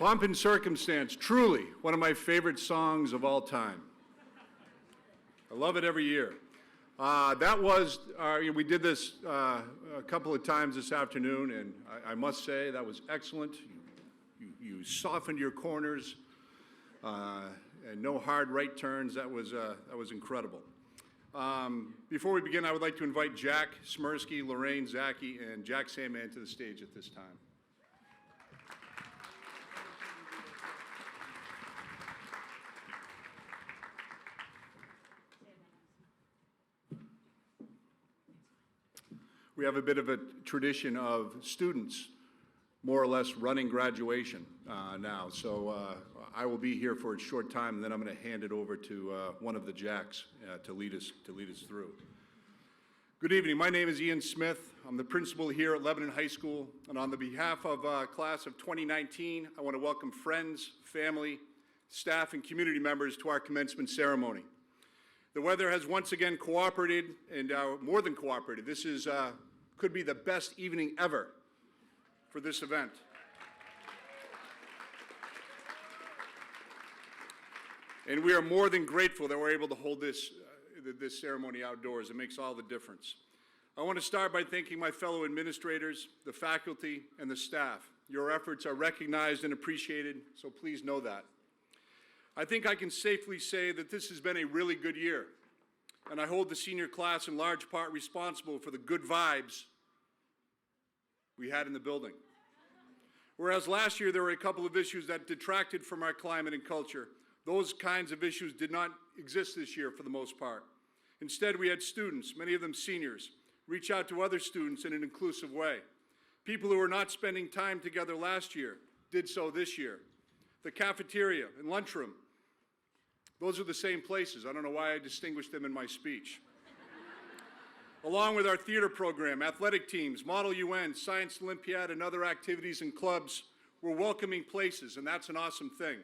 Pomp and Circumstance, truly one of my favorite songs of all time. I love it every year. We did this a couple of times this afternoon, and I must say that was excellent. You softened your corners, and no hard right turns. That was incredible. Before we begin, I would like to invite Jack Smirsky, Lorraine Zaki, and Jack Sandman to the stage at this time. We have a bit of a tradition of students more or less running graduation now. So I will be here for a short time, and then I'm going to hand it over to one of the Jacks to lead us through. Good evening. My name is Ian Smith. I'm the principal here at Lebanon High School, and on the behalf of class of 2019, I want to welcome friends, family, staff, and community members to our commencement ceremony. The weather has once again cooperated, and more than cooperated. This is could be the best evening ever for this event. And we are more than grateful that we're able to hold this ceremony outdoors. It makes all the difference. I want to start by thanking my fellow administrators, the faculty, and the staff. Your efforts are recognized and appreciated, so please know that. I think I can safely say that this has been a really good year, and I hold the senior class in large part responsible for the good vibes we had in the building. Whereas last year there were a couple of issues that detracted from our climate and culture, those kinds of issues did not exist this year for the most part. Instead, we had students, many of them seniors, reach out to other students in an inclusive way. People who were not spending time together last year did so this year. The cafeteria and lunchroom, those are the same places. I don't know why I distinguished them in my speech. Along with our theater program, athletic teams, Model UN, Science Olympiad, and other activities and clubs, we're welcoming places, and that's an awesome thing.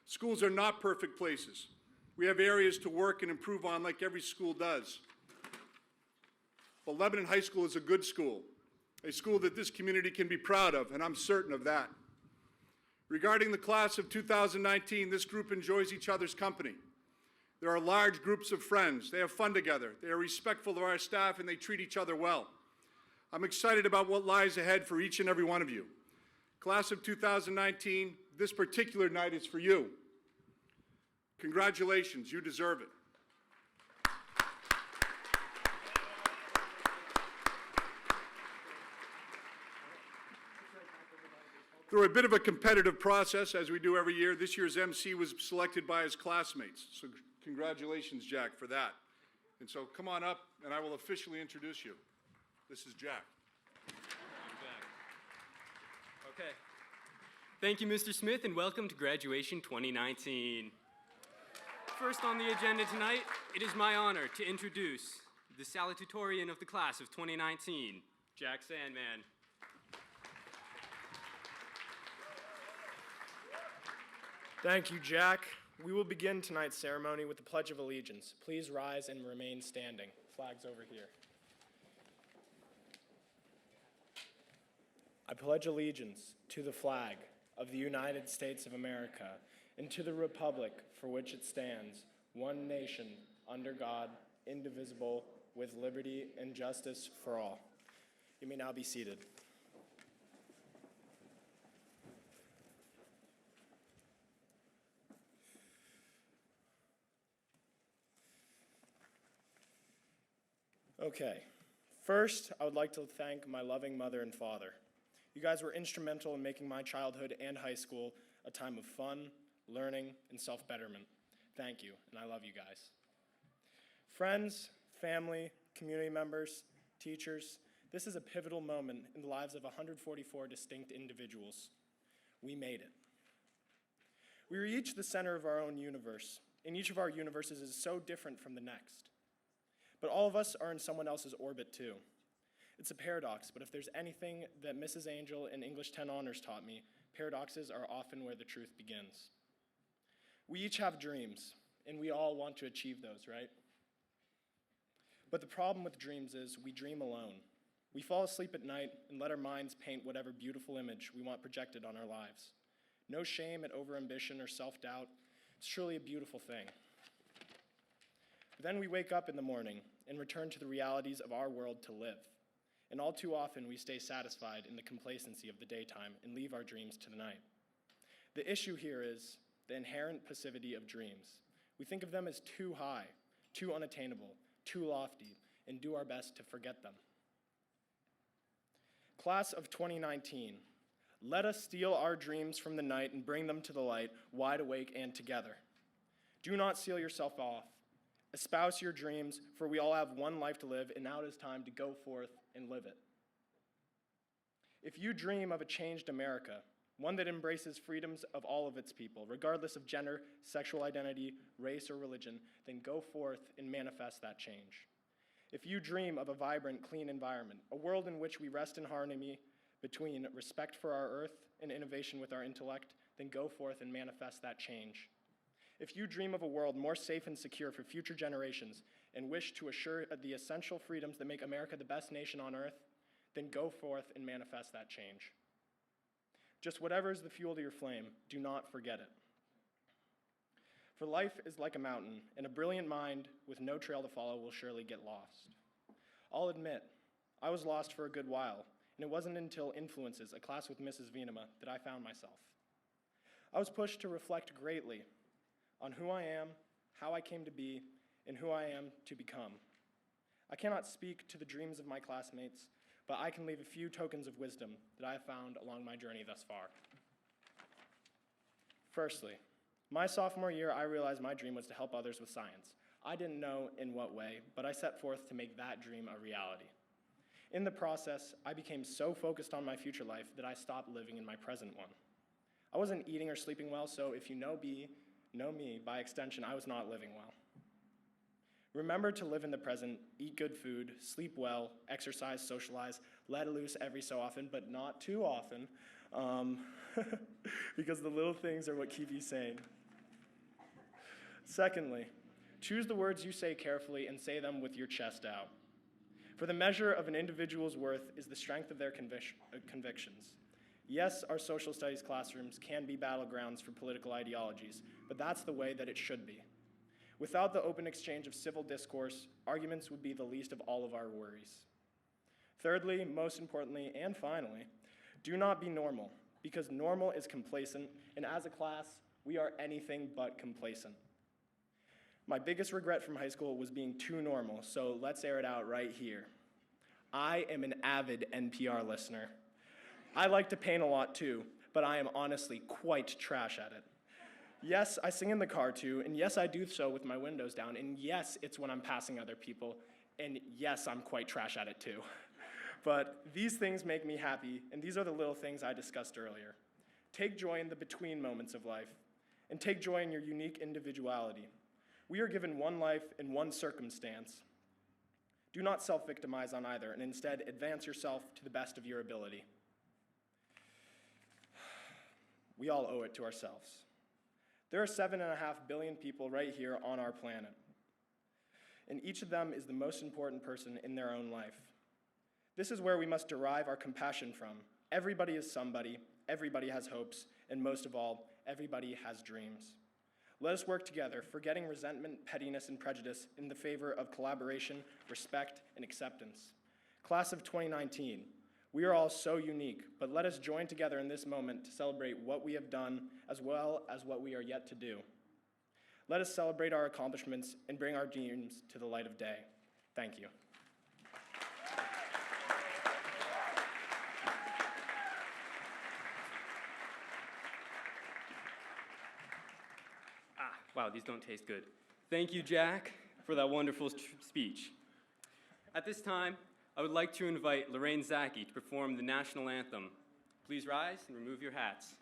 Schools are not perfect places. We have areas to work and improve on like every school does. But Lebanon High School is a good school, a school that this community can be proud of, and I'm certain of that. Regarding the class of 2019, this group enjoys each other's company. There are large groups of friends. They have fun together. They are respectful of our staff, and they treat each other well. I'm excited about what lies ahead for each and every one of you. Class of 2019, this particular night is for you. Congratulations, you deserve it. Through a bit of a competitive process, as we do every year, this year's MC was selected by his classmates. So congratulations, Jack, for that. And so come on up, and I will officially introduce you. This is Jack. I'm Jack. Okay. Thank you, Mr. Smith, and welcome to Graduation 2019. First on the agenda tonight, it is my honor to introduce the Salutatorian of the class of 2019, Jack Sandman. Thank you, Jack. We will begin tonight's ceremony with the Pledge of Allegiance. Please rise and remain standing. Flags over here. I pledge allegiance to the flag of the United States of America and to the republic for which it stands, one nation, under God, indivisible, with liberty and justice for all. You may now be seated. Okay, first, I would like to thank my loving mother and father. You guys were instrumental in making my childhood and high school a time of fun, learning, and self-betterment. Thank you, and I love you guys. Friends, family, community members, teachers, this is a pivotal moment in the lives of 144 distinct individuals. We made it. We are each the center of our own universe, and each of our universes is so different from the next. But all of us are in someone else's orbit too. It's a paradox, but if there's anything that Mrs. Angel in English 10 Honors taught me, paradoxes are often where the truth begins. We each have dreams, and we all want to achieve those, right? But the problem with dreams is we dream alone. We fall asleep at night and let our minds paint whatever beautiful image we want projected on our lives. No shame at overambition or self-doubt. It's truly a beautiful thing. But then we wake up in the morning and return to the realities of our world to live. And all too often, we stay satisfied in the complacency of the daytime and leave our dreams to the night. The issue here is the inherent passivity of dreams. We think of them as too high, too unattainable, too lofty, and do our best to forget them. Class of 2019, let us steal our dreams from the night and bring them to the light, wide awake and together. Do not seal yourself off. Espouse your dreams, for we all have one life to live, and now it is time to go forth and live it. If you dream of a changed America, one that embraces freedoms of all of its people, regardless of gender, sexual identity, race, or religion, then go forth and manifest that change. If you dream of a vibrant, clean environment, a world in which we rest in harmony between respect for our earth and innovation with our intellect, then go forth and manifest that change. If you dream of a world more safe and secure for future generations and wish to assure the essential freedoms that make America the best nation on earth, then go forth and manifest that change. Just whatever is the fuel to your flame, do not forget it. For life is like a mountain, and a brilliant mind with no trail to follow will surely get lost. I'll admit, I was lost for a good while, and it wasn't until Influences, a class with Mrs. Venema, that I found myself. I was pushed to reflect greatly on who I am, how I came to be, and who I am to become. I cannot speak to the dreams of my classmates, but I can leave a few tokens of wisdom that I have found along my journey thus far. Firstly, my sophomore year, I realized my dream was to help others with science. I didn't know in what way, but I set forth to make that dream a reality. In the process, I became so focused on my future life that I stopped living in my present one. I wasn't eating or sleeping well, so if you know me, by extension, I was not living well. Remember to live in the present, eat good food, sleep well, exercise, socialize, let loose every so often, but not too often, because the little things are what keep you sane. Secondly, choose the words you say carefully and say them with your chest out. For the measure of an individual's worth is the strength of their convictions. Yes, our social studies classrooms can be battlegrounds for political ideologies, but that's the way that it should be. Without the open exchange of civil discourse, arguments would be the least of all of our worries. Thirdly, most importantly, and finally, do not be normal, because normal is complacent, and as a class, we are anything but complacent. My biggest regret from high school was being too normal, so let's air it out right here. I am an avid NPR listener. I like to paint a lot too, but I am honestly quite trash at it. Yes, I sing in the car too, and yes, I do so with my windows down, and yes, it's when I'm passing other people, and yes, I'm quite trash at it too. But these things make me happy, and these are the little things I discussed earlier. Take joy in the between moments of life, and take joy in your unique individuality. We are given one life and one circumstance. Do not self-victimize on either, and instead advance yourself to the best of your ability. We all owe it to ourselves. There are 7.5 billion people right here on our planet, and each of them is the most important person in their own life. This is where we must derive our compassion from. Everybody is somebody, everybody has hopes, and most of all, everybody has dreams. Let us work together, forgetting resentment, pettiness, and prejudice in the favor of collaboration, respect, and acceptance. Class of 2019, we are all so unique, but let us join together in this moment to celebrate what we have done as well as what we are yet to do. Let us celebrate our accomplishments and bring our dreams to the light of day. Thank you. Wow, these don't taste good. Thank you, Jack, for that wonderful speech. At this time, I would like to invite Lorraine Zaki to perform the national anthem. Please rise and remove your hats.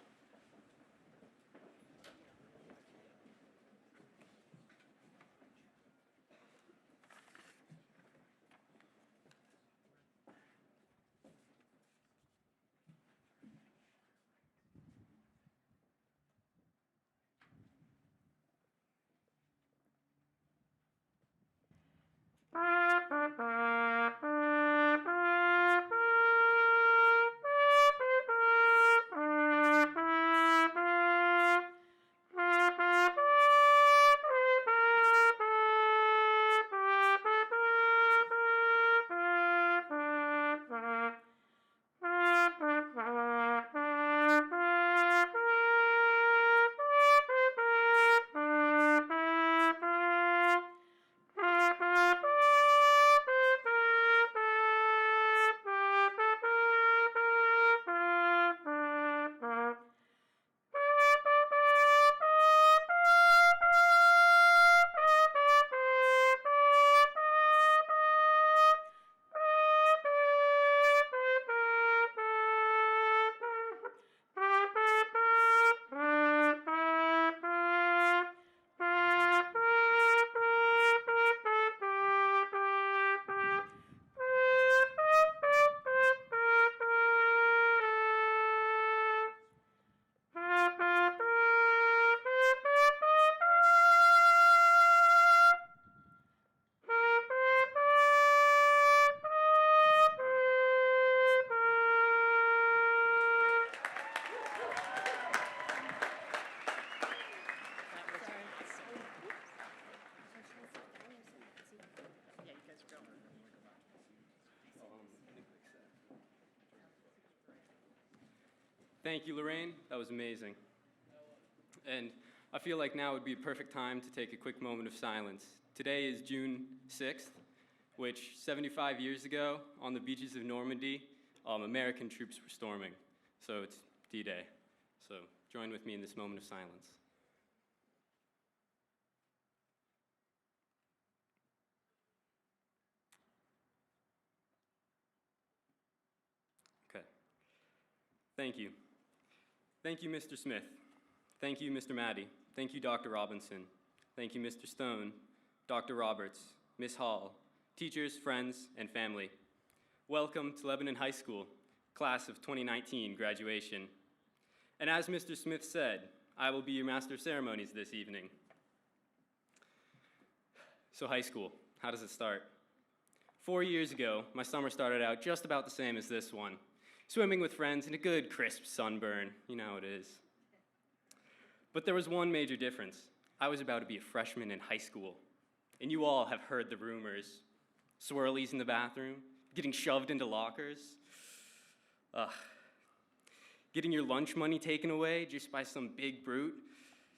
Thank you, Lorraine. That was amazing. And I feel like now would be a perfect time to take a quick moment of silence. Today is June 6th, which 75 years ago on the beaches of Normandy, American troops were storming. So it's D-Day. So join with me in this moment of silence. Okay. Thank you. Thank you, Mr. Smith. Thank you, Mr. Maddie. Thank you, Dr. Robinson. Thank you, Mr. Stone, Dr. Roberts, Ms. Hall, teachers, friends, and family. Welcome to Lebanon High School, class of 2019 graduation. And as Mr. Smith said, I will be your master of ceremonies this evening. So high school, how does it start? 4 years ago, my summer started out just about the same as this one. Swimming with friends in a good crisp sunburn, you know how it is. But there was one major difference. I was about to be a freshman in high school. And you all have heard the rumors. Swirlies in the bathroom, getting shoved into lockers. Getting your lunch money taken away just by some big brute.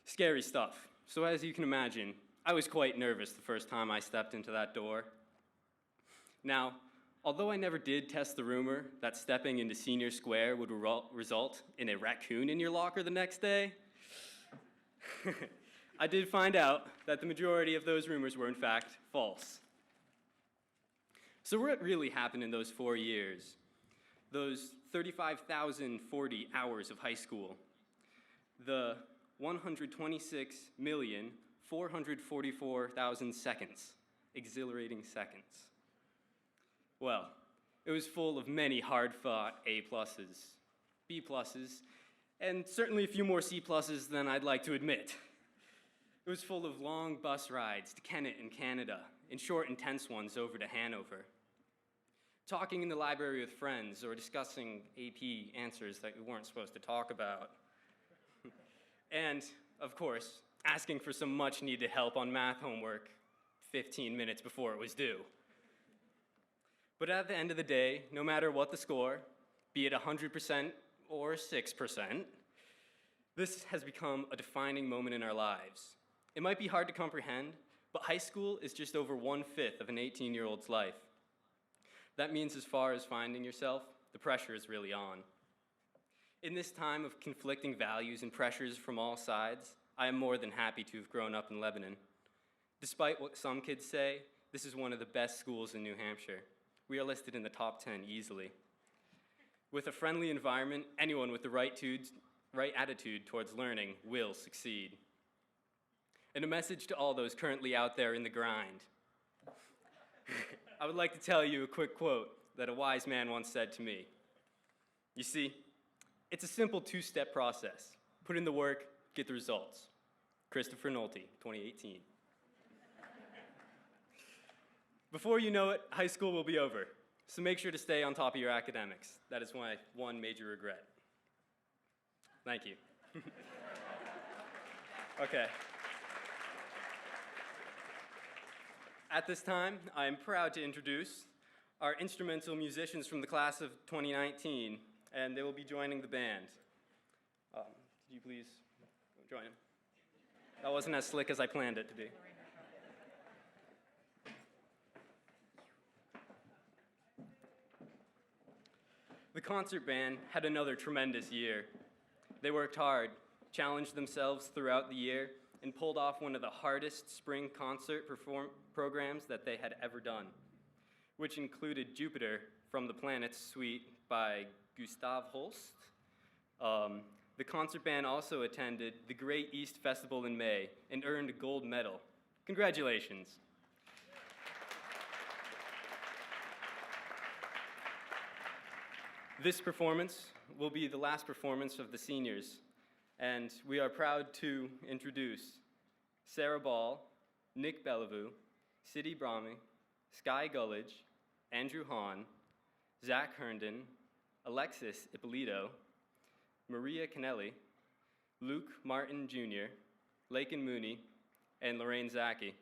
Scary stuff. So as you can imagine, I was quite nervous the first time I stepped into that door. Now, although I never did test the rumor that stepping into Senior Square would result in a raccoon in your locker the next day, I did find out that the majority of those rumors were in fact false. So what really happened in those 4 years? Those 35,040 hours of high school, the 126,444,000 seconds, exhilarating seconds. Well, it was full of many hard-fought A+, B+, and certainly a few more C+ than I'd like to admit. It was full of long bus rides to Kennett in Canada, and short, intense ones over to Hanover. Talking in the library with friends, or discussing AP answers that we weren't supposed to talk about. And, of course, asking for some much-needed help on math homework 15 minutes before it was due. But at the end of the day, no matter what the score, be it 100% or 6%, this has become a defining moment in our lives. It might be hard to comprehend, but high school is just over 1/5 of an 18-year-old's life. That means as far as finding yourself, the pressure is really on. In this time of conflicting values and pressures from all sides, I am more than happy to have grown up in Lebanon. Despite what some kids say, this is one of the best schools in New Hampshire. We are listed in the top 10 easily. With a friendly environment, anyone with the right attitude towards learning will succeed. And a message to all those currently out there in the grind. I would like to tell you a quick quote that a wise man once said to me. You see, it's a simple 2-step process. Put in the work, get the results. Christopher Nolte, 2018. Before you know it, high school will be over. So make sure to stay on top of your academics. That is my one major regret. Thank you. Okay. At this time, I am proud to introduce our instrumental musicians from the class of 2019, and they will be joining the band. Could you please join them? That wasn't as slick as I planned it to be. The concert band had another tremendous year. They worked hard, challenged themselves throughout the year, and pulled off one of the hardest spring concert programs that they had ever done, which included Jupiter from the Planets Suite by Gustav Holst. The concert band also attended the Great East Festival in May and earned a gold medal. Congratulations. This performance will be the last performance of the seniors, and we are proud to introduce Sarah Ball, Nick Bellevue, Sidney Brahmi, Sky Gullidge, Andrew Hahn, Zach Herndon, Alexis Ippolito, Maria Kennelly, Luke Martin Jr., Lakin Mooney, and Lorraine Zaki.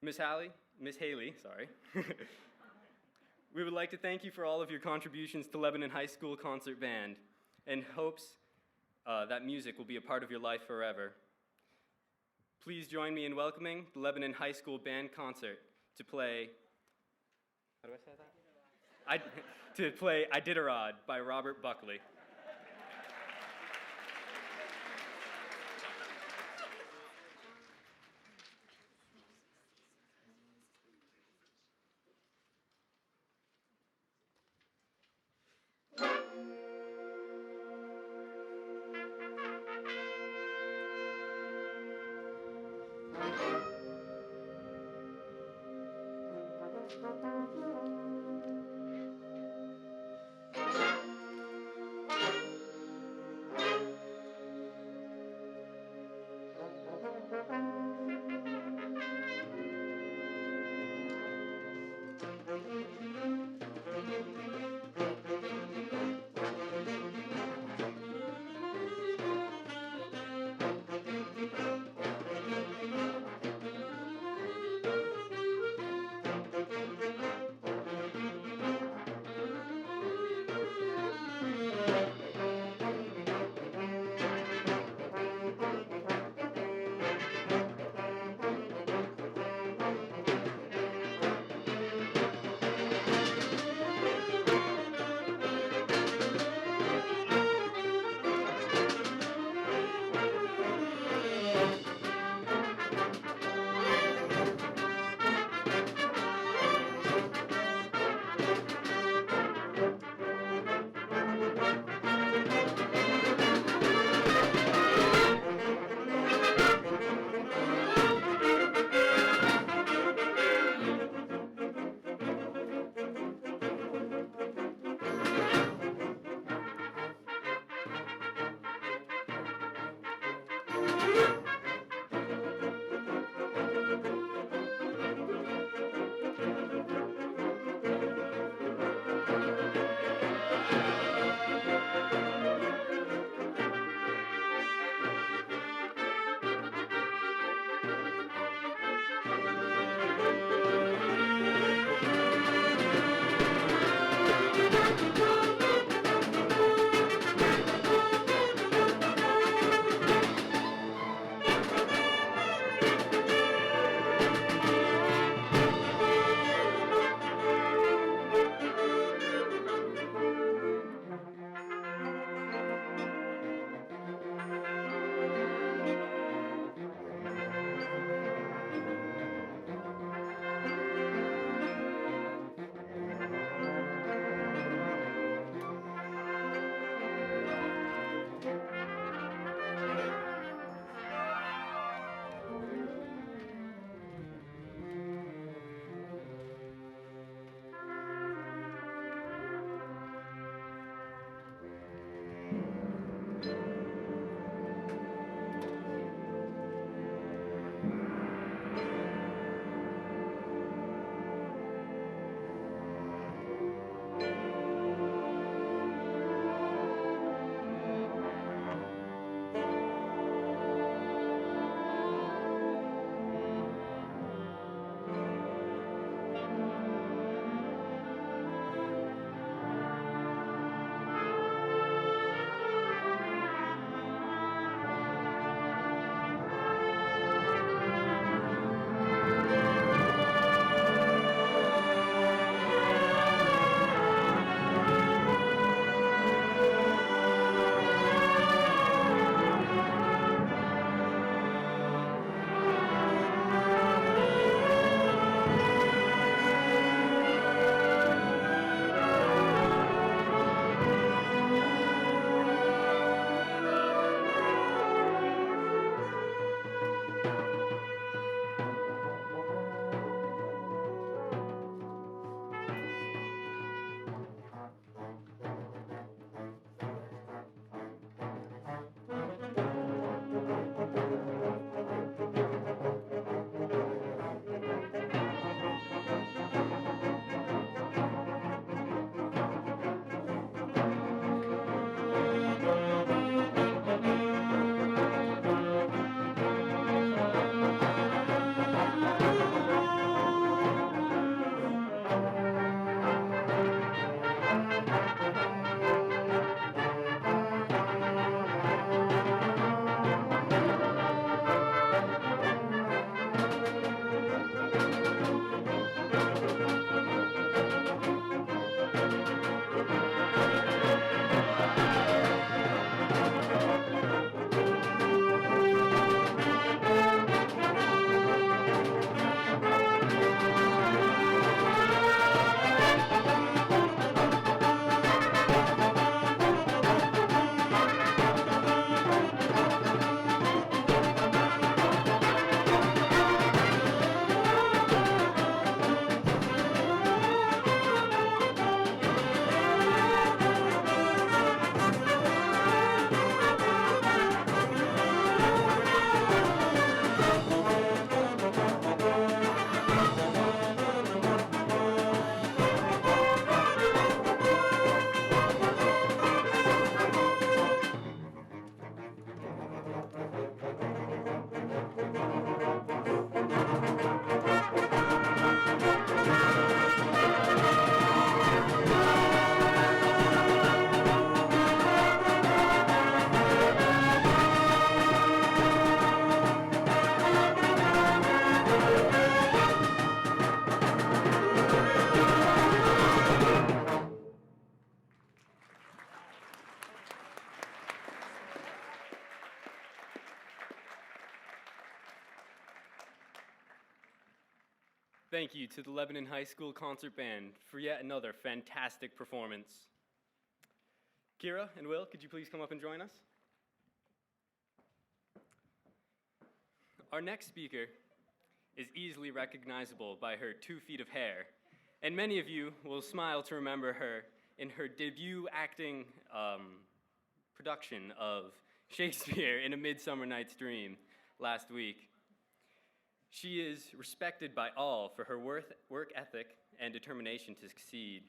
Miss Haley, we would like to thank you for all of your contributions to Lebanon High School Concert Band, and hopes that music will be a part of your life forever. Please join me in welcoming the Lebanon High School Band Concert to play, how do I say that? To play Iditarod by Robert Buckley. thank you to the Lebanon High School Concert Band for yet another fantastic performance. Kira and Will, could you please come up and join us? Our next speaker is easily recognizable by her 2 feet of hair, and many of you will smile to remember her in her debut acting production of Shakespeare in A Midsummer Night's Dream last week. She is respected by all for her work ethic and determination to succeed.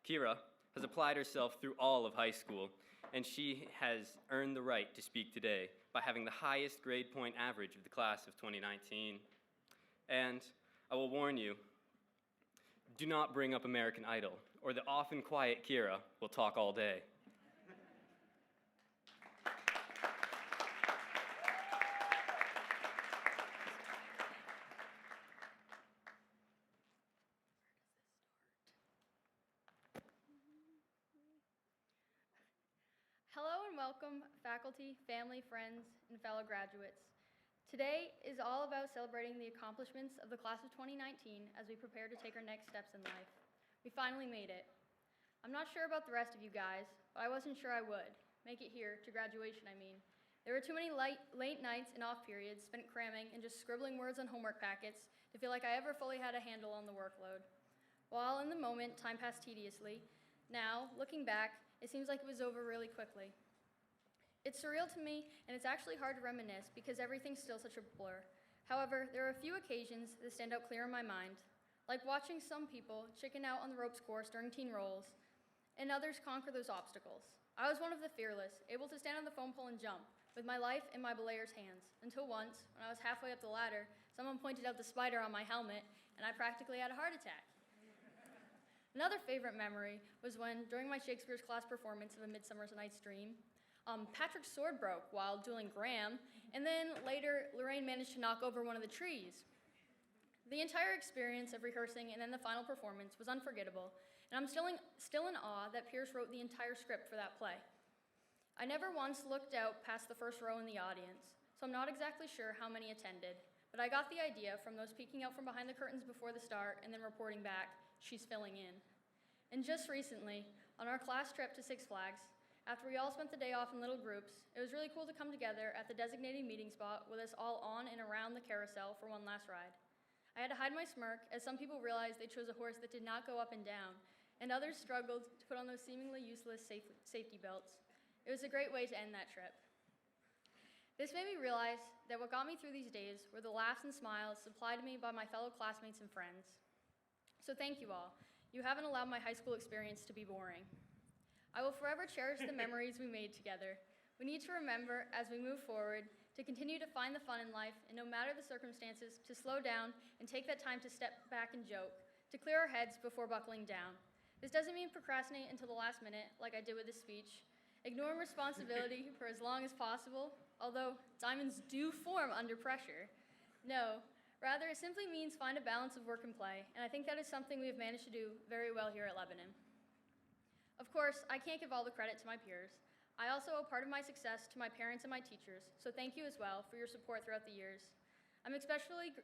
Kira has applied herself through all of high school, and she has earned the right to speak today by having the highest grade point average of the class of 2019. And I will warn you, do not bring up American Idol, or the often quiet Kira will talk all day. Hello and welcome, faculty, family, friends, and fellow graduates. Today is all about celebrating the accomplishments of the class of 2019 as we prepare to take our next steps in life. We finally made it. I'm not sure about the rest of you guys, but I wasn't sure I would. Make it here, to graduation, I mean. There were too many late nights and off periods spent cramming and just scribbling words on homework packets to feel like I ever fully had a handle on the workload. While in the moment, time passed tediously, now, looking back, it seems like it was over really quickly. It's surreal to me, and it's actually hard to reminisce because everything's still such a blur. However, there are a few occasions that stand out clear in my mind, like watching some people chicken out on the ropes course during teen rolls, and others conquer those obstacles. I was one of the fearless, able to stand on the foam pole and jump, with my life in my belayer's hands, until once, when I was halfway up the ladder, someone pointed out the spider on my helmet, and I practically had a heart attack. Another favorite memory was when, during my Shakespeare's class performance of A Midsummer Night's Dream, Patrick's sword broke while dueling Graham, and then later Lorraine managed to knock over one of the trees. The entire experience of rehearsing and then the final performance was unforgettable, and I'm still in awe that Pierce wrote the entire script for that play. I never once looked out past the first row in the audience, so I'm not exactly sure how many attended, but I got the idea from those peeking out from behind the curtains before the start and then reporting back, she's filling in. And just recently, on our class trip to Six Flags, after we all spent the day off in little groups, it was really cool to come together at the designated meeting spot with us all on and around the carousel for one last ride. I had to hide my smirk as some people realized they chose a horse that did not go up and down, and others struggled to put on those seemingly useless safety belts. It was a great way to end that trip. This made me realize that what got me through these days were the laughs and smiles supplied to me by my fellow classmates and friends. So thank you all. You haven't allowed my high school experience to be boring. I will forever cherish the memories we made together. We need to remember, as we move forward, to continue to find the fun in life, and no matter the circumstances, to slow down and take that time to step back and joke, to clear our heads before buckling down. This doesn't mean procrastinate until the last minute, like I did with this speech. Ignoring responsibility for as long as possible, although diamonds do form under pressure. No, rather it simply means find a balance of work and play, and I think that is something we have managed to do very well here at Lebanon. Of course, I can't give all the credit to my peers. I also owe part of my success to my parents and my teachers, so thank you as well for your support throughout the years. I'm especially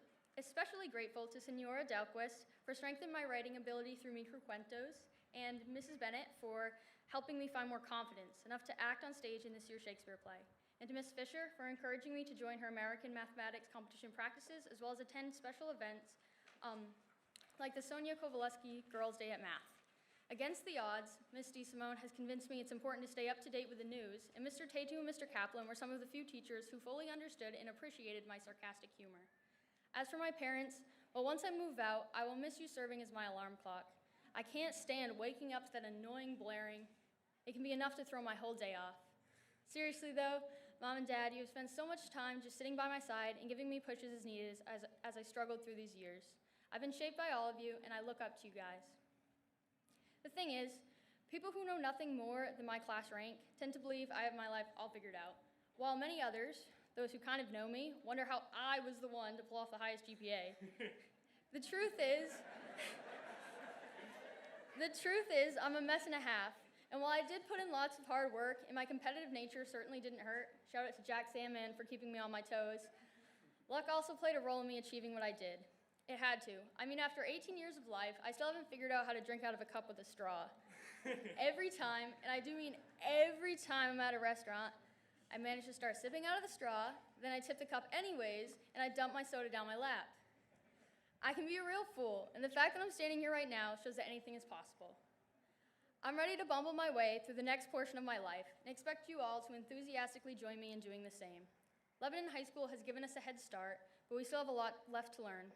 grateful to Senora Dalquist for strengthening my writing ability through microcuentos, and Mrs. Bennett for helping me find more confidence, enough to act on stage in this year's Shakespeare play, and to Miss Fisher for encouraging me to join her American mathematics competition practices, as well as attend special events like the Sonia Kowaleski Girls' Day at Math. Against the odds, Ms. DeSimone has convinced me it's important to stay up to date with the news, and Mr. Tatu and Mr. Kaplan were some of the few teachers who fully understood and appreciated my sarcastic humor. As for my parents, well, once I move out, I will miss you serving as my alarm clock. I can't stand waking up to that annoying blaring. It can be enough to throw my whole day off. Seriously though, Mom and Dad, you have spent so much time just sitting by my side and giving me pushes as needed as I struggled through these years. I've been shaped by all of you, and I look up to you guys. The thing is, people who know nothing more than my class rank tend to believe I have my life all figured out, while many others, those who kind of know me, wonder how I was the one to pull off the highest GPA. The truth is, I'm a mess and a half, and while I did put in lots of hard work, and my competitive nature certainly didn't hurt, shout out to Jack Sandman for keeping me on my toes, luck also played a role in me achieving what I did. It had to. I mean, after 18 years of life, I still haven't figured out how to drink out of a cup with a straw. Every time, and I do mean every time I'm at a restaurant, I manage to start sipping out of the straw, then I tip the cup anyways, and I dump my soda down my lap. I can be a real fool, and the fact that I'm standing here right now shows that anything is possible. I'm ready to bumble my way through the next portion of my life, and expect you all to enthusiastically join me in doing the same. Lebanon High School has given us a head start, but we still have a lot left to learn.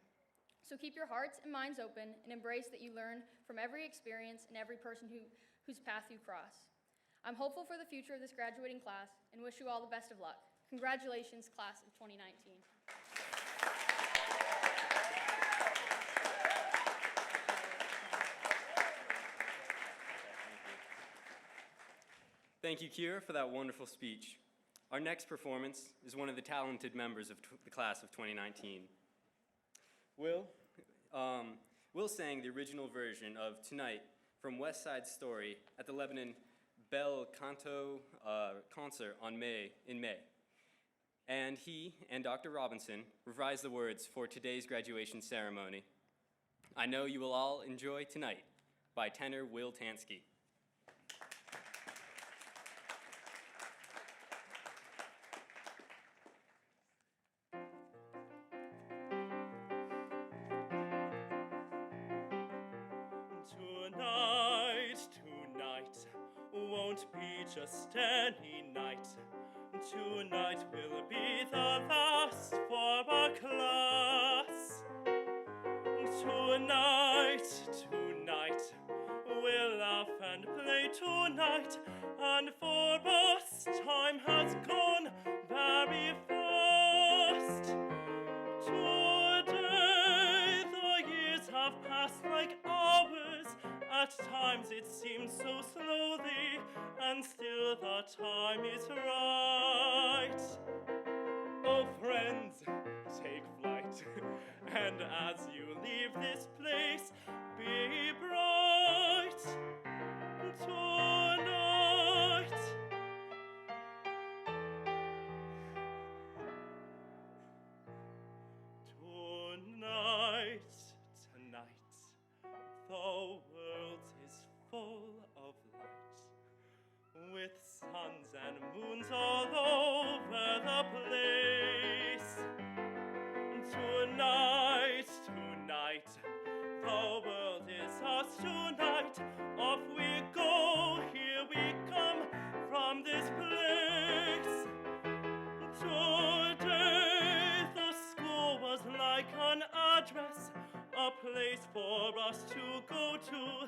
So keep your hearts and minds open and embrace that you learn from every experience and every person whose path you cross. I'm hopeful for the future of this graduating class and wish you all the best of luck. Congratulations, class of 2019. Thank you, Kira, for that wonderful speech. Our next performance is one of the talented members of the class of 2019. Will sang the original version of Tonight from West Side Story at the Lebanon Bel Canto concert in May. And he and Dr. Robinson revised the words for today's graduation ceremony. I Know You Will All Enjoy Tonight by tenor Will Tansky. Won't be just any night. Tonight will be the last for our class. Tonight, we'll laugh and play tonight, and for us time has gone very fast. Today the years have passed like hours. At times it seems so slowly, and still the time is right. Oh friends, take flight, and as you leave this place, be bright. Tonight. Tonight, the world is full of light, with suns and moons all over the place. Tonight, the world is ours tonight. Off we go, here we come from this place. Today the school was like an address, a place for us to go to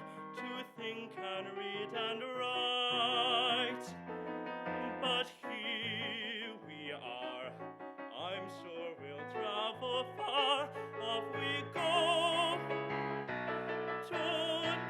think and read and write. But here we are, I'm sure we'll travel far. Off we go tonight.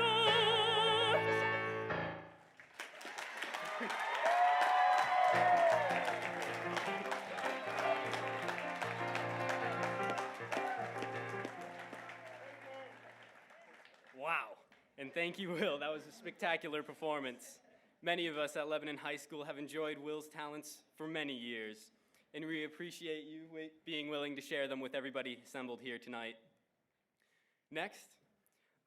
Wow. And thank you, Will. That was a spectacular performance. Many of us at Lebanon High School have enjoyed Will's talents for many years, and we appreciate you being willing to share them with everybody assembled here tonight. Next,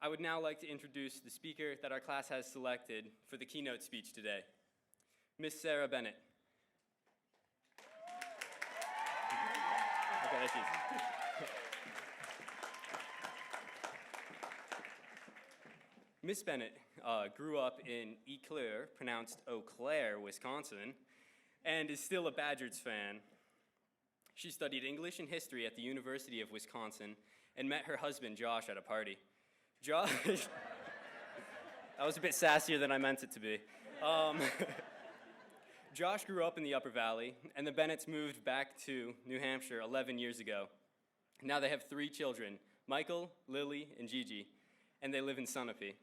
I would now like to introduce the speaker that our class has selected for the keynote speech today, Miss Sarah Bennett. Okay, there she is. Miss Bennett grew up in Eau Claire, pronounced Eau Claire, Wisconsin, and is still a Badgers fan. She studied English and history at the University of Wisconsin and met her husband, Josh, at a party. Josh, that was a bit sassier than I meant it to be. Josh grew up in the Upper Valley, and the Bennetts moved back to New Hampshire 11 years ago. Now they have 3 children, Michael, Lily, and Gigi, and they live in Sunapee.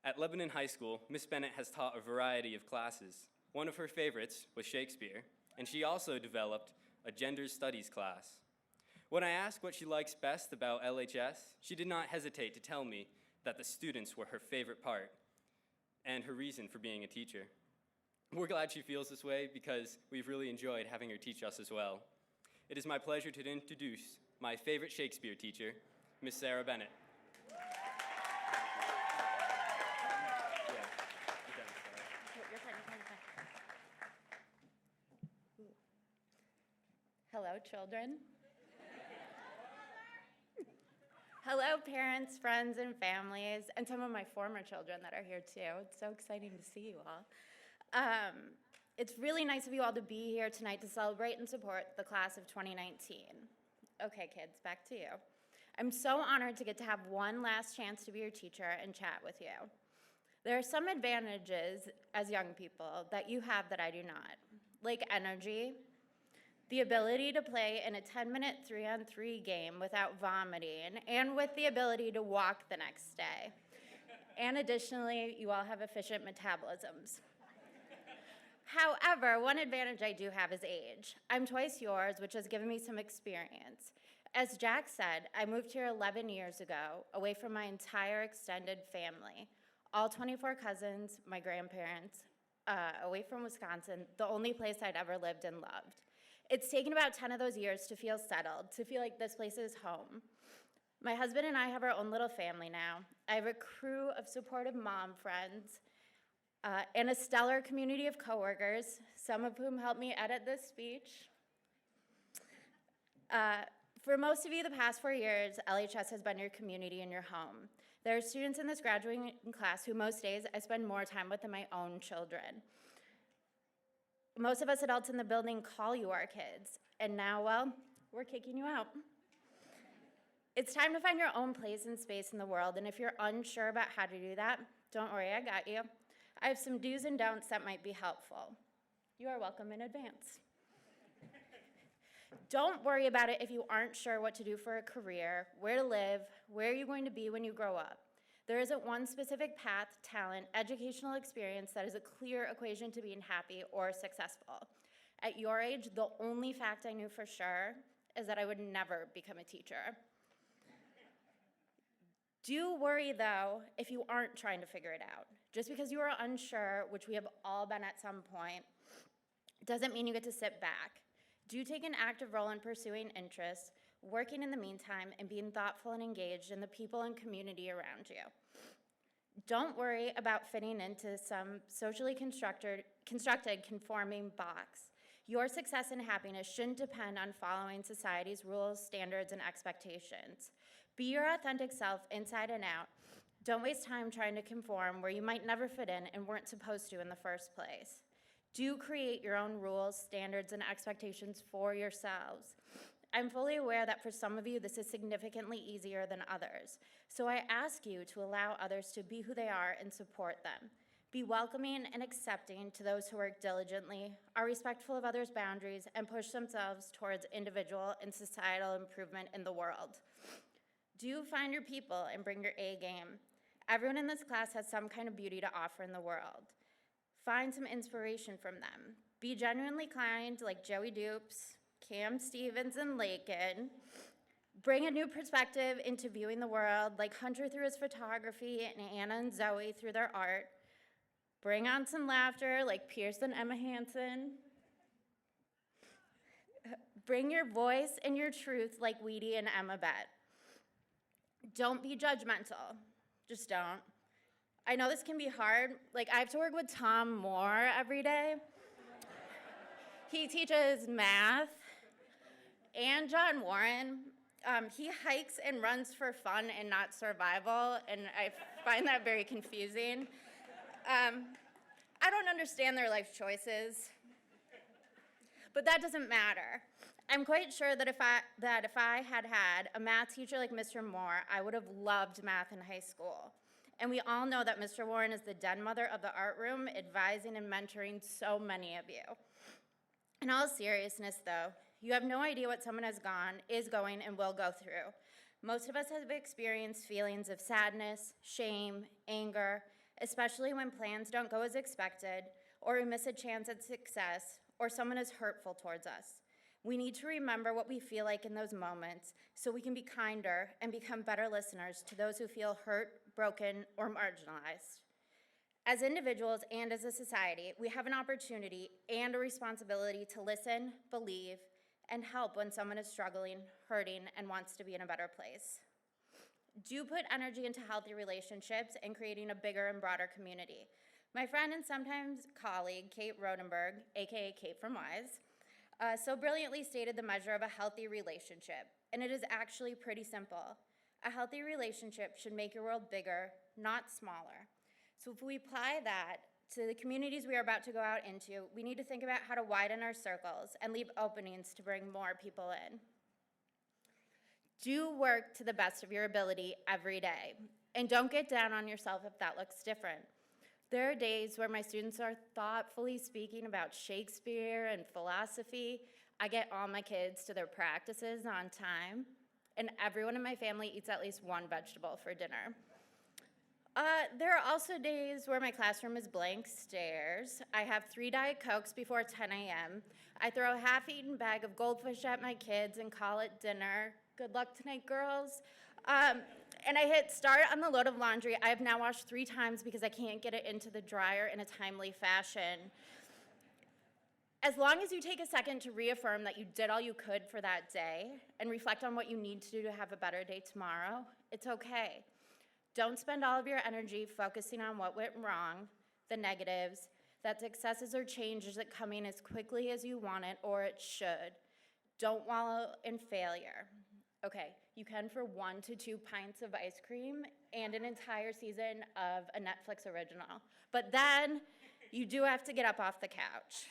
At Lebanon High School, Miss Bennett has taught a variety of classes. One of her favorites was Shakespeare, and she also developed a gender studies class. When I asked what she likes best about LHS, she did not hesitate to tell me that the students were her favorite part and her reason for being a teacher. We're glad she feels this way because we've really enjoyed having her teach us as well. It is my pleasure to introduce my favorite Shakespeare teacher, Miss Sarah Bennett. Hello, children. Hello, parents, friends, and families, and some of my former children that are here too. It's so exciting to see you all. It's really nice of you all to be here tonight to celebrate and support the class of 2019. Okay, kids, back to you. I'm so honored to get to have one last chance to be your teacher and chat with you. There are some advantages as young people that you have that I do not, like energy, the ability to play in a 10-minute 3-on-3 game without vomiting, and with the ability to walk the next day. And additionally, you all have efficient metabolisms. However, one advantage I do have is age. I'm twice yours, which has given me some experience. As Jack said, I moved here 11 years ago, away from my entire extended family, all 24 cousins, my grandparents, away from Wisconsin, the only place I'd ever lived and loved. It's taken about 10 of those years to feel settled, to feel like this place is home. My husband and I have our own little family now. I have a crew of supportive mom friends and a stellar community of coworkers, some of whom helped me edit this speech. For most of you, the past 4 years, LHS has been your community and your home. There are students in this graduating class who most days I spend more time with than my own children. Most of us adults in the building call you our kids, and now, well, we're kicking you out. It's time to find your own place and space in the world, and if you're unsure about how to do that, don't worry, I got you. I have some do's and don'ts that might be helpful. You are welcome in advance. Don't worry about it if you aren't sure what to do for a career, where to live, where you're going to be when you grow up. There isn't one specific path, talent, educational experience that is a clear equation to being happy or successful. At your age, the only fact I knew for sure is that I would never become a teacher. Do worry, though, if you aren't trying to figure it out. Just because you are unsure, which we have all been at some point, doesn't mean you get to sit back. Do take an active role in pursuing interests, working in the meantime, and being thoughtful and engaged in the people and community around you. Don't worry about fitting into some socially constructed conforming box. Your success and happiness shouldn't depend on following society's rules, standards, and expectations. Be your authentic self inside and out. Don't waste time trying to conform where you might never fit in and weren't supposed to in the first place. Do create your own rules, standards, and expectations for yourselves. I'm fully aware that for some of you, this is significantly easier than others. So I ask you to allow others to be who they are and support them. Be welcoming and accepting to those who work diligently, are respectful of others' boundaries, and push themselves towards individual and societal improvement in the world. Do find your people and bring your A game. Everyone in this class has some kind of beauty to offer in the world. Find some inspiration from them. Be genuinely kind like Joey Dupes, Cam Stevens, and Lakin. Bring a new perspective into viewing the world like Hunter through his photography and Anna and Zoe through their art. Bring on some laughter like Pierce and Emma Hansen. Bring your voice and your truth like Weedy and Emma Bett. Don't be judgmental. Just don't. I know this can be hard. Like, I have to work with Tom Moore every day. He teaches math. And John Warren. He hikes and runs for fun and not survival, and I find that very confusing. I don't understand their life choices, but that doesn't matter. I'm quite sure that if I had had a math teacher like Mr. Moore, I would have loved math in high school. And we all know that Mr. Warren is the den mother of the art room, advising and mentoring so many of you. In all seriousness, though, you have no idea what someone is going, and will go through. Most of us have experienced feelings of sadness, shame, anger, especially when plans don't go as expected, or we miss a chance at success, or someone is hurtful towards us. We need to remember what we feel like in those moments so we can be kinder and become better listeners to those who feel hurt, broken, or marginalized. As individuals and as a society, we have an opportunity and a responsibility to listen, believe, and help when someone is struggling, hurting, and wants to be in a better place. Do put energy into healthy relationships and creating a bigger and broader community. My friend and sometimes colleague, Kate Rodenberg, aka Kate from Wise, so brilliantly stated the measure of a healthy relationship, and it is actually pretty simple. A healthy relationship should make your world bigger, not smaller. So if we apply that to the communities we are about to go out into, we need to think about how to widen our circles and leave openings to bring more people in. Do work to the best of your ability every day, and don't get down on yourself if that looks different. There are days where my students are thoughtfully speaking about Shakespeare and philosophy. I get all my kids to their practices on time, and everyone in my family eats at least one vegetable for dinner. There are also days where my classroom is blank stares. I have 3 Diet Cokes before 10 a.m. I throw a half-eaten bag of goldfish at my kids and call it dinner. Good luck tonight, girls. And I hit start on the load of laundry I have now washed 3 times because I can't get it into the dryer in a timely fashion. As long as you take a second to reaffirm that you did all you could for that day and reflect on what you need to do to have a better day tomorrow, it's okay. Don't spend all of your energy focusing on what went wrong, the negatives, that successes or change isn't coming as quickly as you want it or it should. Don't wallow in failure. Okay, you can for 1 to 2 pints of ice cream and an entire season of a Netflix original. But then you do have to get up off the couch.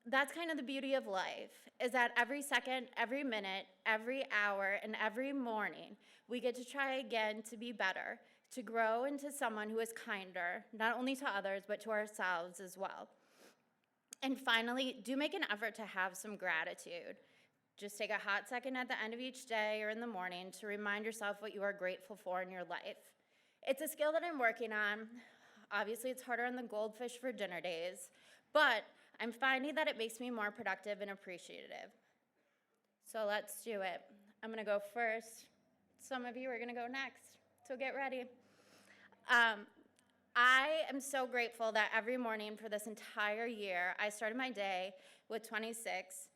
That's kind of the beauty of life, is that every second, every minute, every hour, and every morning, we get to try again to be better, to grow into someone who is kinder, not only to others, but to ourselves as well. And finally, do make an effort to have some gratitude. Just take a hot second at the end of each day or in the morning to remind yourself what you are grateful for in your life. It's a skill that I'm working on. Obviously, it's harder on the goldfish for dinner days, but I'm finding that it makes me more productive and appreciative. So let's do it. I'm gonna go first. Some of you are gonna go next, so get ready. I am so grateful that every morning for this entire year, I started my day with 26,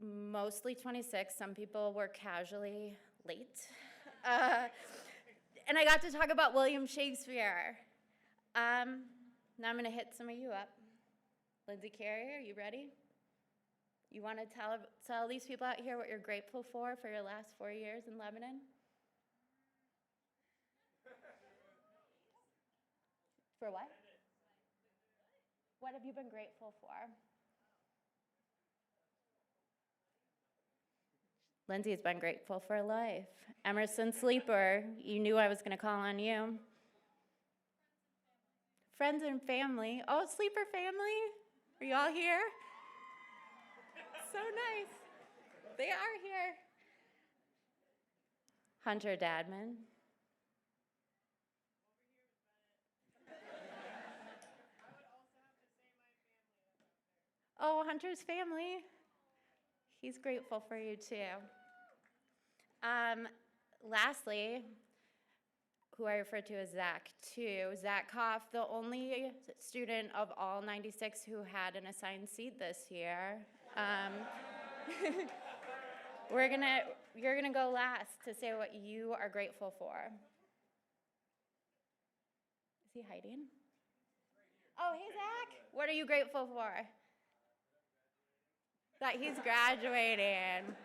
mostly 26. Some people were casually late. And I got to talk about William Shakespeare. Now I'm gonna hit some of you up. Lindsay Carrier, are you ready? You wanna tell these people out here what you're grateful for your last 4 years in Lebanon? For what? What have you been grateful for? Lindsay's been grateful for life. Emerson Sleeper, you knew I was gonna call on you. Friends and family. Oh, Sleeper family? Are you all here? So nice. They are here. Hunter Dadman. Oh, Hunter's family. He's grateful for you too. Lastly, who I refer to as Zach too. Zach Koff, the only student of all 96 who had an assigned seat this year. You're gonna go last to say what you are grateful for. Is he hiding? Oh, hey Zach, what are you grateful for? That he's graduating.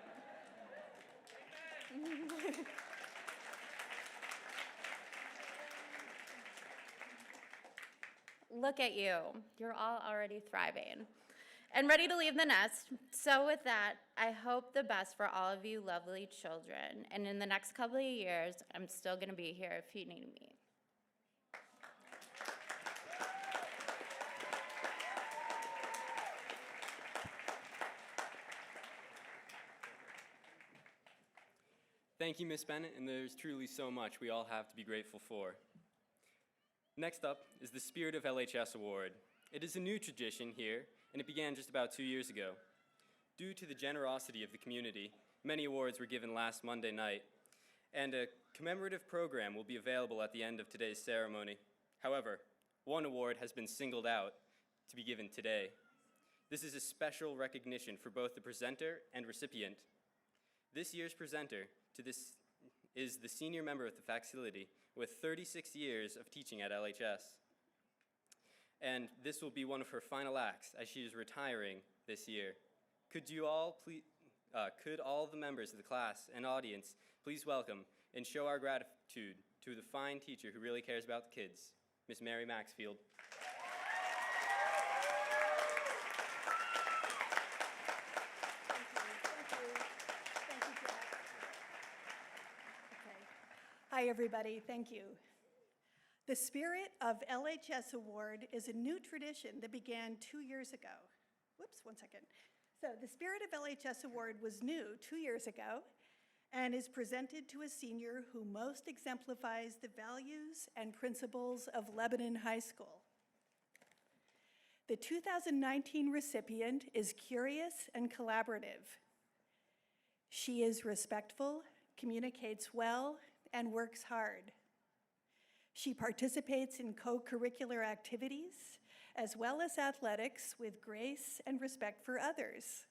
Look at you. You're all already thriving and ready to leave the nest. So with that, I hope the best for all of you lovely children. And in the next couple of years, I'm still going to be here if you need me. Thank you, Ms. Bennett, and there's truly so much we all have to be grateful for. Next up is the Spirit of LHS Award. It is a new tradition here, and it began just about 2 years ago. Due to the generosity of the community, many awards were given last Monday night, and a commemorative program will be available at the end of today's ceremony. However, one award has been singled out to be given today. This is a special recognition for both the presenter and recipient. This year's presenter is the senior member of the facility with 36 years of teaching at LHS. And this will be one of her final acts as she is retiring this year. Could all the members of the class and audience please welcome and show our gratitude to the fine teacher who really cares about the kids, Miss Mary Maxfield. Hi, everybody. Thank you. The Spirit of LHS Award is a new tradition that began 2 years ago. Whoops, one second. So the Spirit of LHS Award was new 2 years ago and is presented to a senior who most exemplifies the values and principles of Lebanon High School. The 2019 recipient is curious and collaborative. She is respectful, communicates well, and works hard. She participates in co-curricular activities, as well as athletics with grace and respect for others.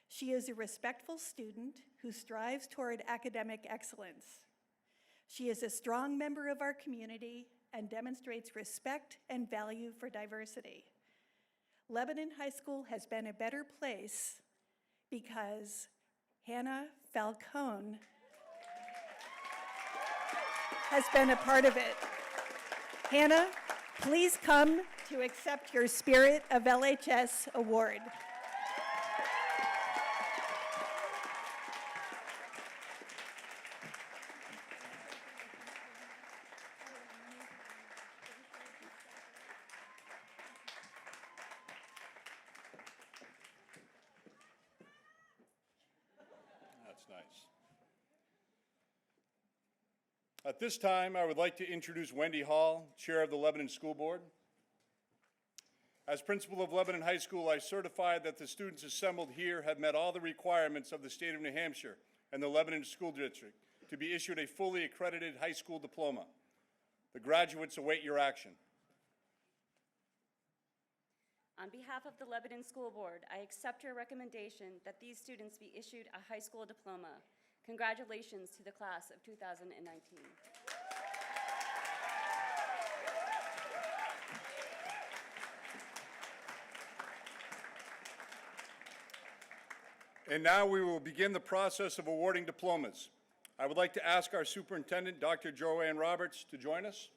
She is a respectful student who strives toward academic excellence. She is a strong member of our community and demonstrates respect and value for diversity. Lebanon High School has been a better place because Hannah Falcone has been a part of it. Hannah, please come to accept your Spirit of LHS Award. That's nice. At this time, I would like to introduce Wendy Hall, Chair of the Lebanon School Board. As principal of Lebanon High School, I certify that the students assembled here have met all the requirements of the state of New Hampshire and the Lebanon School District to be issued a fully accredited high school diploma. The graduates await your action. On behalf of the Lebanon School Board, I accept your recommendation that these students be issued a high school diploma. Congratulations to the class of 2019. And now we will begin the process of awarding diplomas. I would like to ask our superintendent, Dr. Joanne Roberts, to join us.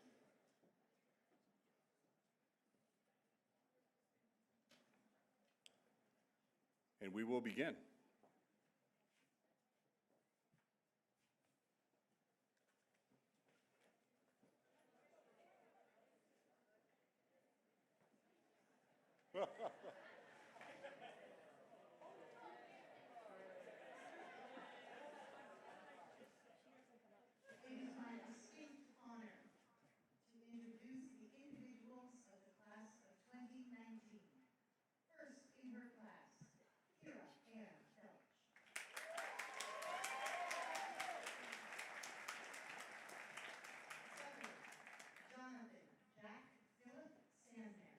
And we will begin. It is my distinct honor to introduce the individuals of the class of 2019. First in her class, Kira Ann Felch. Second, Jonathan Jack Philip Sandman.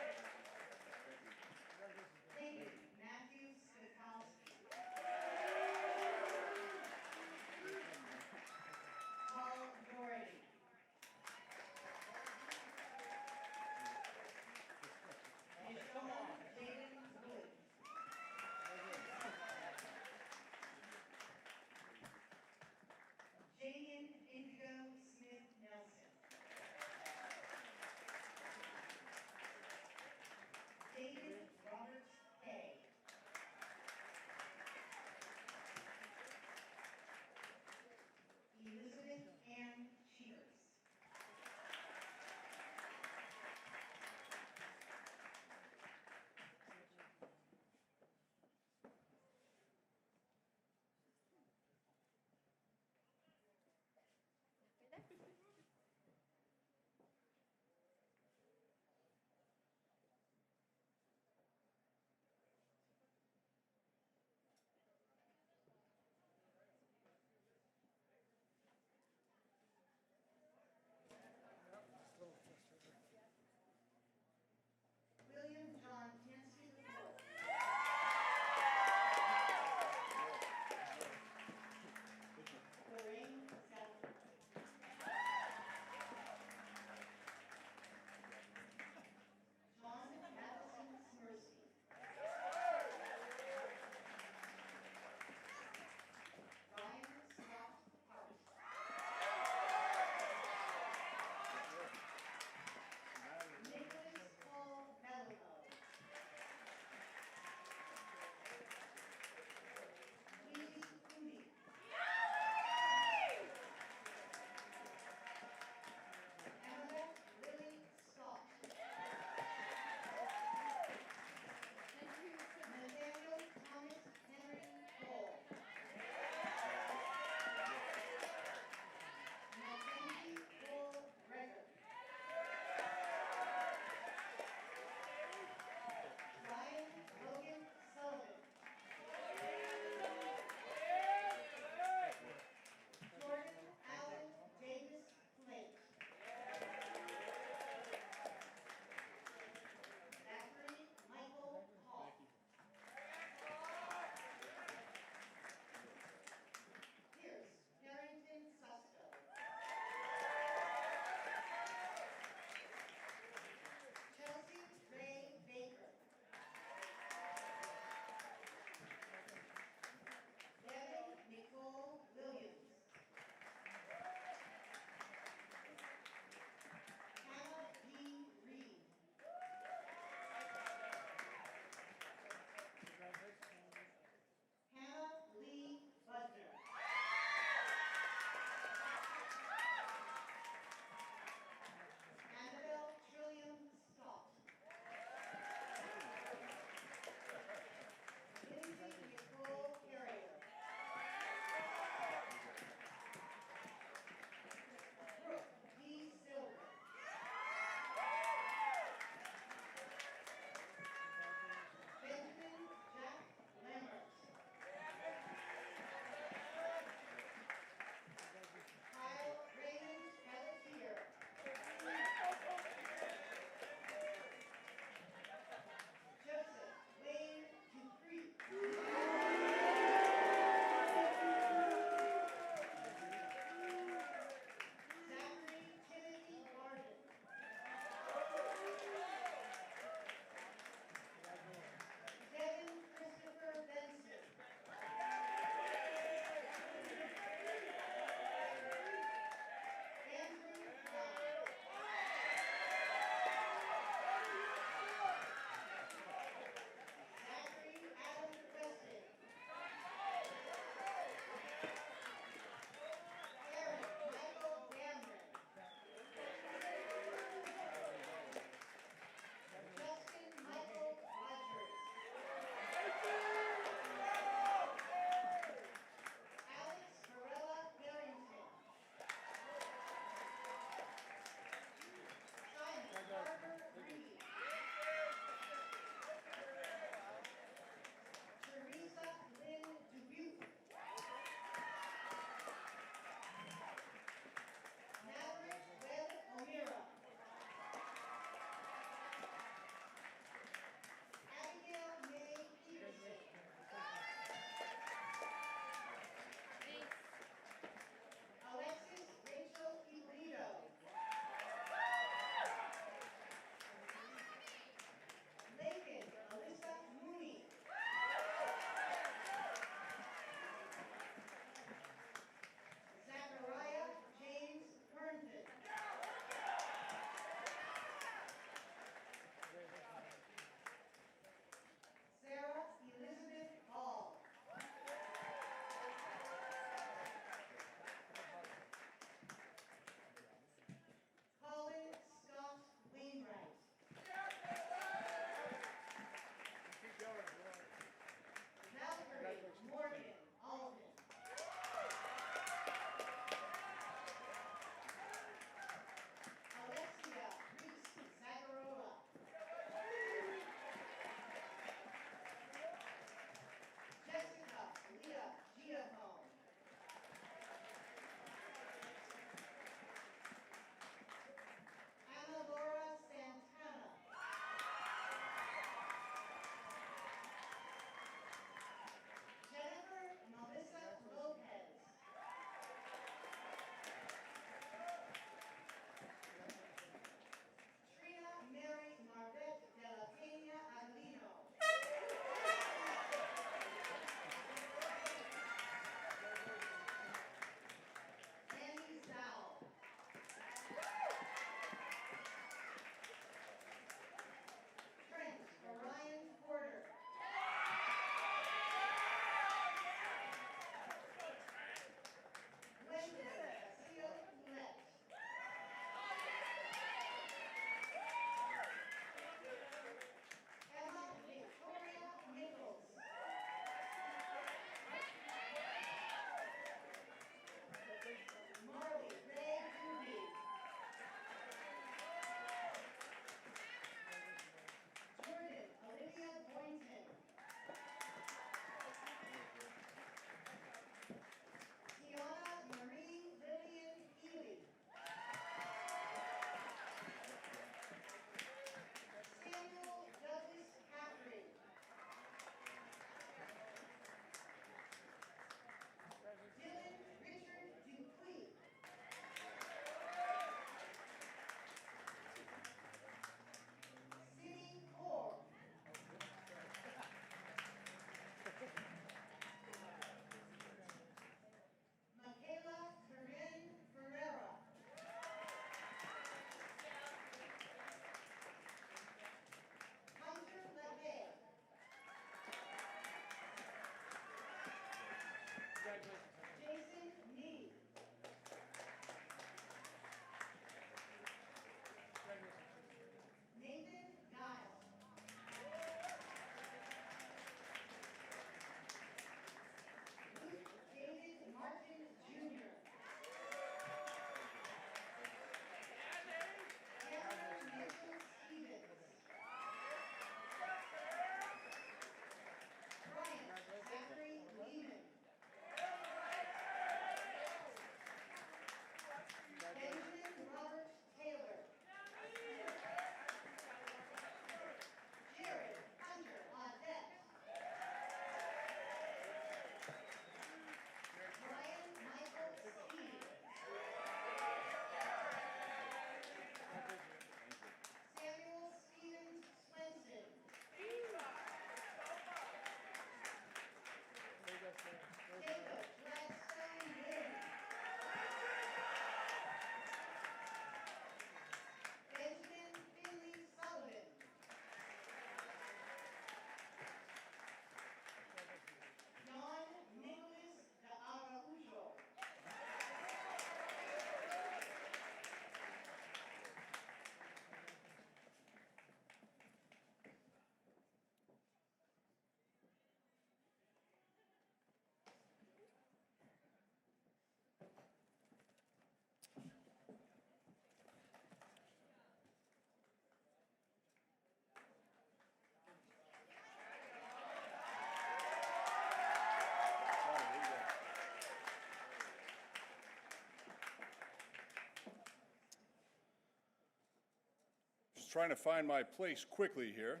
trying to find my place quickly here.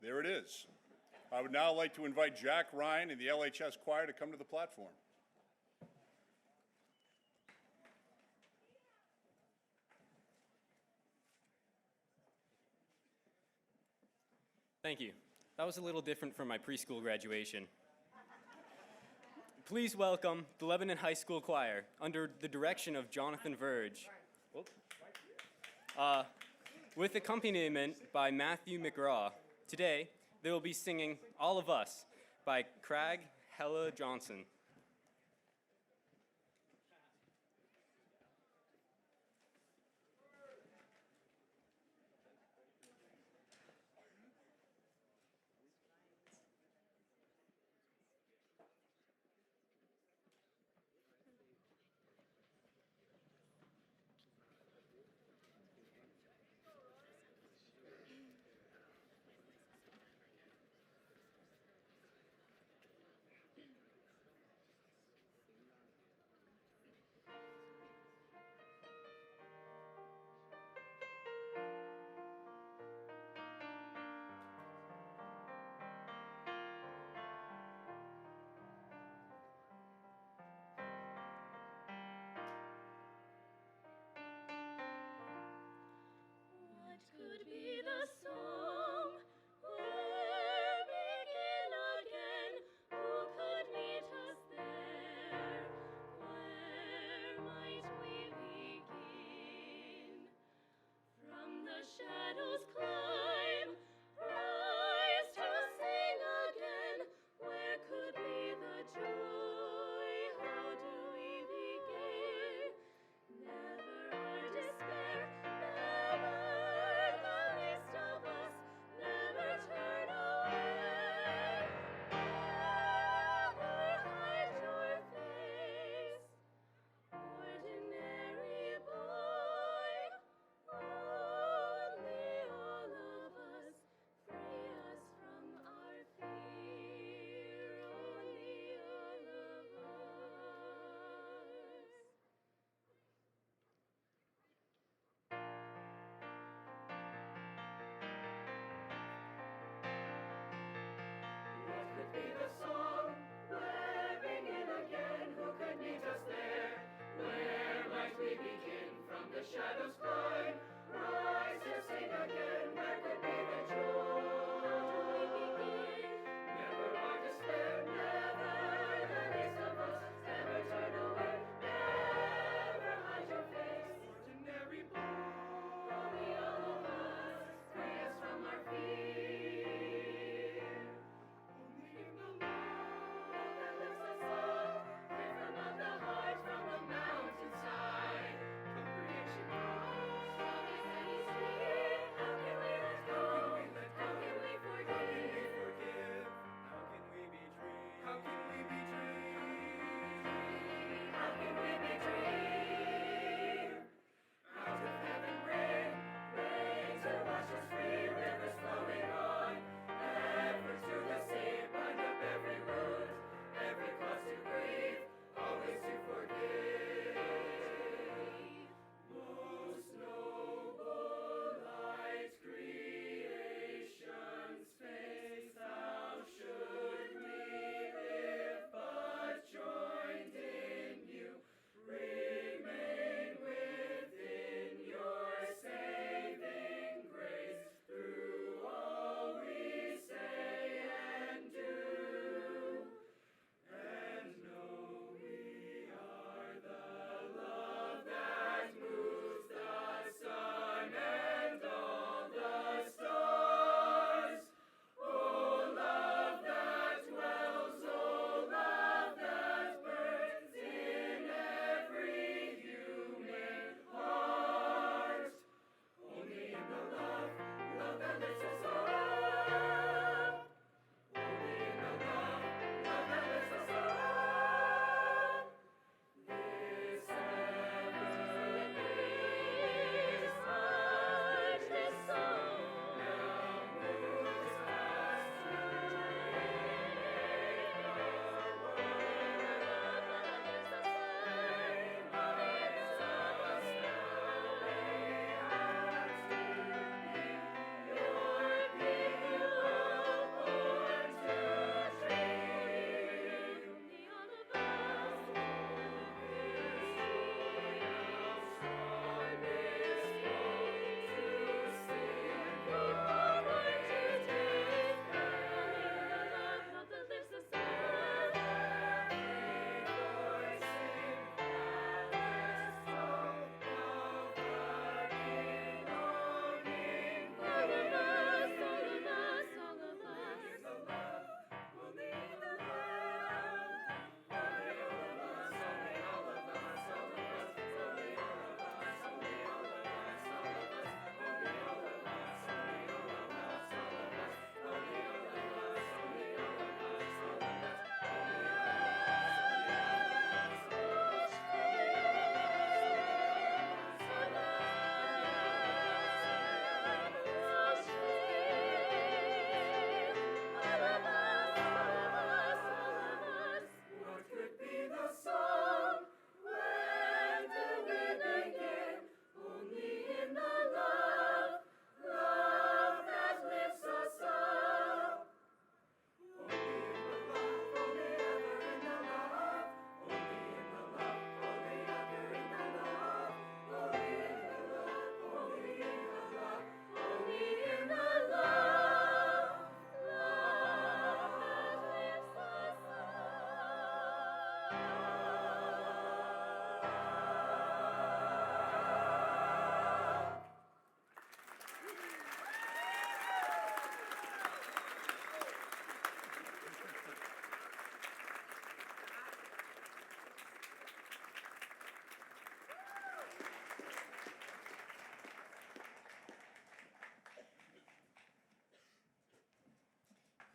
There it is. I would now like to invite Jack Ryan and the LHS Choir to come to the platform. Thank you. That was a little different from my preschool graduation. Please welcome the Lebanon High School Choir under the direction of Jonathan Verge. With accompaniment by Matthew McGraw. Today, they will be singing All of Us by Craig Hella Johnson.